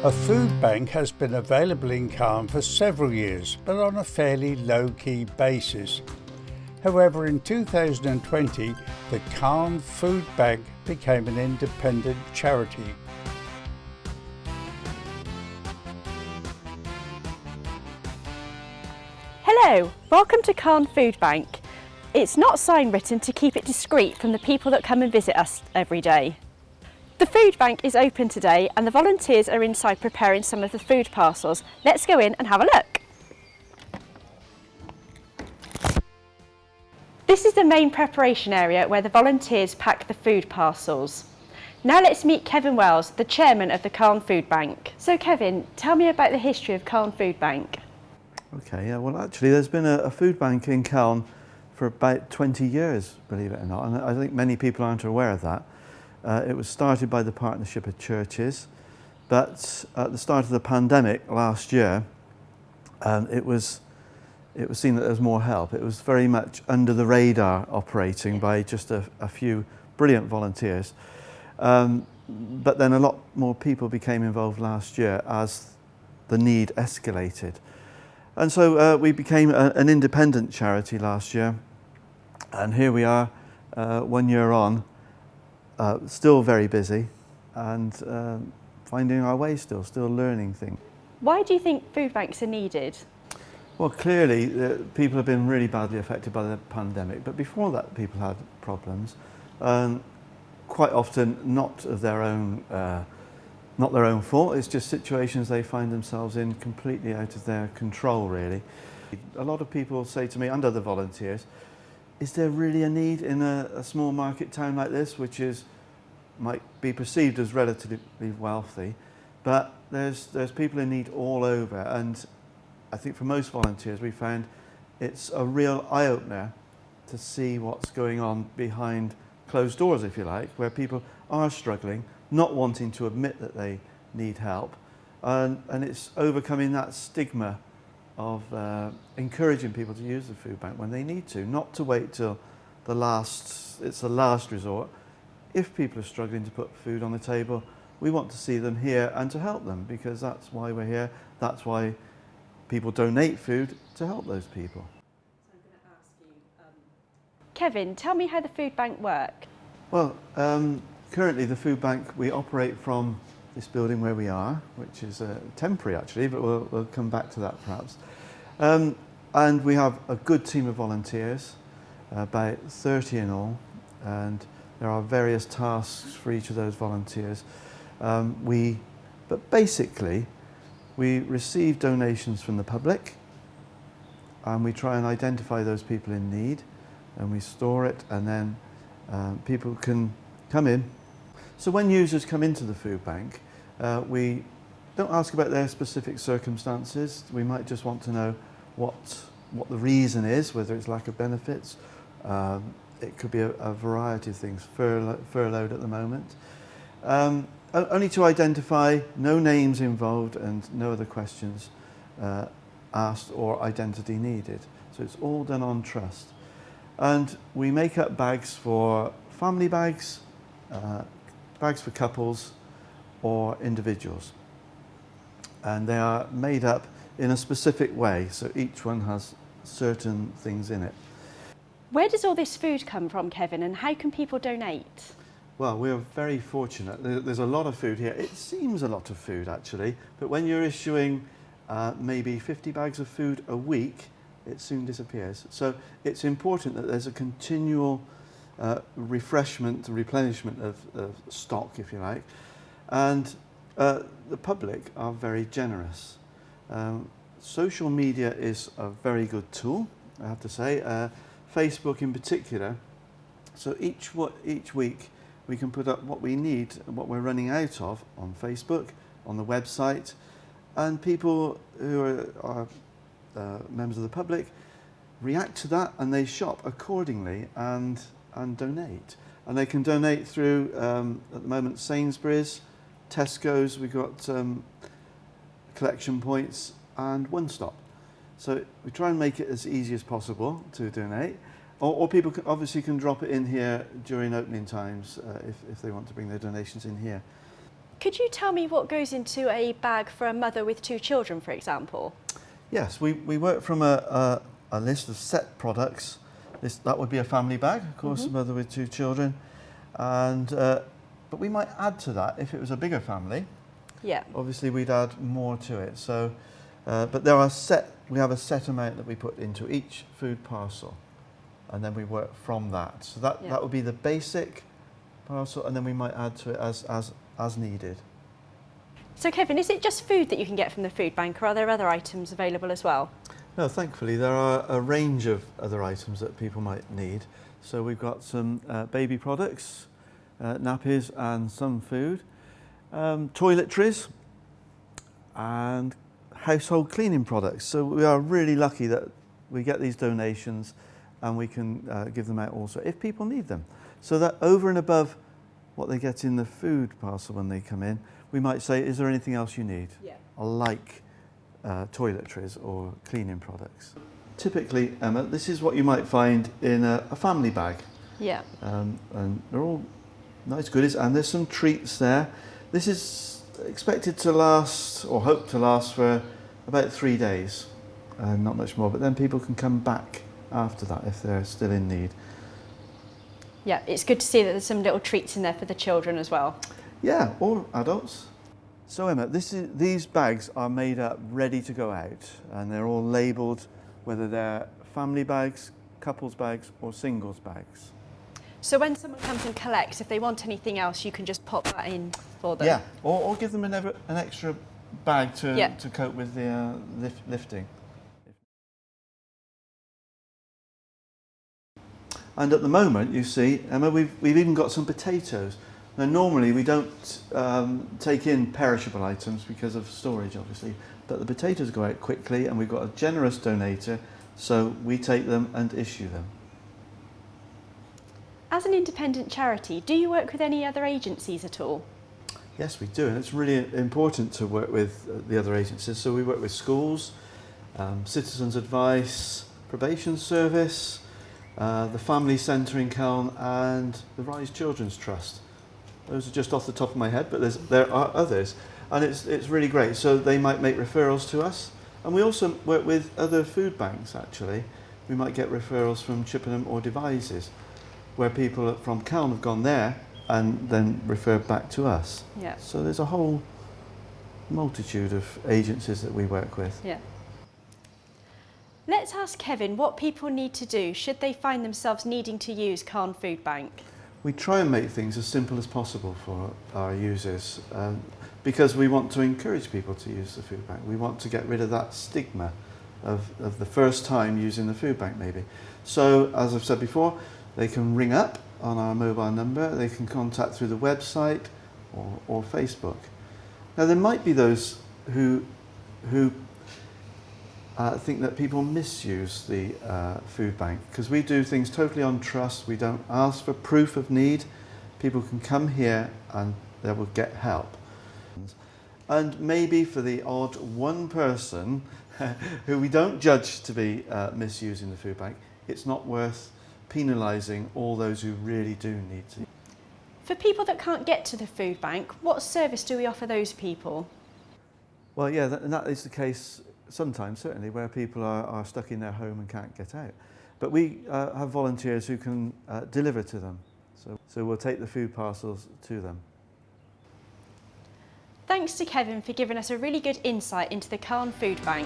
A food bank has been available in Calne for several years, but on a fairly low-key basis. However, in 2020, the Calne Food Bank became an independent charity. Hello, welcome to Calne Food Bank. It's not sign written to keep it discreet from the people that come and visit us every day. The food bank is open today and the volunteers are inside preparing some of the food parcels. Let's go in and have a look. This is the main preparation area where the volunteers pack the food parcels. Now let's meet Kevin Wells, the chairman of the Calne Food Bank. So Kevin, tell me about the history of Calne Food Bank. Okay, yeah, well actually there's been a food bank in Calne for about 20 years, believe it or not, and I think many people aren't aware of that. It was started by the Partnership of Churches, but at the start of the pandemic last year, it was seen that there was more help. It was very much under the radar operating by just a few brilliant volunteers. But then a lot more people became involved last year as the need escalated. And so we became an independent charity last year, and here we are 1 year on, still very busy and finding our way still learning things. Why do you think food banks are needed? Well, clearly people have been really badly affected by the pandemic, but before that people had problems, quite often not their own fault. It's just situations they find themselves in completely out of their control, really. A lot of people say to me and other volunteers, is there really a need in a small market town like this, which might be perceived as relatively wealthy, but there's people in need all over, and I think for most volunteers we found it's a real eye-opener to see what's going on behind closed doors, if you like, where people are struggling, not wanting to admit that they need help, and it's overcoming that stigma of encouraging people to use the food bank when they need to, not to wait till it's the last resort. If people are struggling to put food on the table, we want to see them here and to help them, because that's why we're here. That's why people donate food, to help those people. So I'm going to ask you, Kevin, tell me how the food bank works. Well, currently the food bank, we operate from this building where we are, which is temporary actually, but we'll come back to that perhaps. And we have a good team of volunteers, about 30 in all, and there are various tasks for each of those volunteers. But basically, we receive donations from the public, and we try and identify those people in need, and we store it, and then people can come in. So when users come into the food bank, we don't ask about their specific circumstances. We might just want to know what the reason is, whether it's lack of benefits. It could be a variety of things, furloughed at the moment. Only to identify, no names involved and no other questions asked or identity needed. So it's all done on trust. And we make up bags for family bags, bags for couples or individuals. And they are made up in a specific way, so each one has certain things in it. Where does all this food come from, Kevin, and how can people donate? Well, we're very fortunate. There's a lot of food here. It seems a lot of food actually, but when you're issuing maybe 50 bags of food a week, it soon disappears. So it's important that there's a continual replenishment of stock, if you like. And the public are very generous. Social media is a very good tool, I have to say. Facebook in particular. So each week we can put up what we need and what we're running out of on Facebook, on the website, and people who are members of the public react to that and they shop accordingly and donate. And they can donate through, at the moment, Sainsbury's, Tesco's, we've got collection points and One Stop. So we try and make it as easy as possible to donate. Or people obviously can drop it in here during opening times if they want to bring their donations in here. Could you tell me what goes into a bag for a mother with 2 children, for example? Yes, we work from a list of set products. That would be a family bag, of course, a mother with 2 children. And, but we might add to that if it was a bigger family. Yeah. Obviously, we'd add more to it. So, but we have a set amount that we put into each food parcel, and then we work from that. So that would be the basic parcel, and then we might add to it as needed. So Kevin, is it just food that you can get from the food bank, or are there other items available as well? No, thankfully there are a range of other items that people might need. So we've got some baby products, nappies and some food, toiletries and household cleaning products. So we are really lucky that we get these donations and we can give them out also if people need them. So that over and above what they get in the food parcel when they come in, we might say, is there anything else you need? Yeah. Like toiletries or cleaning products. Typically, Emma, this is what you might find in a family bag. Yeah. And they're all nice goodies, and there's some treats there. This is expected to last, or hope to last, for about 3 days, not much more, but then people can come back after that if they're still in need. Yeah, it's good to see that there's some little treats in there for the children as well. Yeah, or adults. So Emma, these bags are made up, ready to go out, and they're all labelled, whether they're family bags, couples bags, or singles bags. So when someone comes and collects, if they want anything else, you can just pop that in for them? Yeah, or give them an extra bag to cope with the lifting. And at the moment, you see, Emma, we've even got some potatoes. Now, normally we don't take in perishable items because of storage, obviously, but the potatoes go out quickly, and we've got a generous donator, so we take them and issue them. As an independent charity, do you work with any other agencies at all? Yes, we do, and it's really important to work with the other agencies. So we work with schools, Citizens Advice, Probation Service, the Family Centre in Calne, and the Rise Children's Trust. Those are just off the top of my head, but there are others, and it's really great. So they might make referrals to us, and we also work with other food banks. Actually, we might get referrals from Chippenham or Devizes, where people from Calne have gone there and then referred back to us. Yeah. So there's a whole multitude of agencies that we work with. Yeah. Let's ask Kevin what people need to do should they find themselves needing to use Calne Food Bank. We try and make things as simple as possible for our users because we want to encourage people to use the food bank. We want to get rid of that stigma of the first time using the food bank maybe. So as I've said before, they can ring up on our mobile number, they can contact through the website or Facebook. Now there might be those who think that people misuse the food bank because we do things totally on trust. We don't ask for proof of need. People can come here and they will get help. And maybe for the odd one person who we don't judge to be misusing the food bank, it's not worth penalising all those who really do need to. For people that can't get to the food bank, what service do we offer those people? Well, yeah, that is the case sometimes, certainly, where people are stuck in their home and can't get out. But we have volunteers who can deliver to them. So we'll take the food parcels to them. Thanks to Kevin for giving us a really good insight into the Calne Food Bank.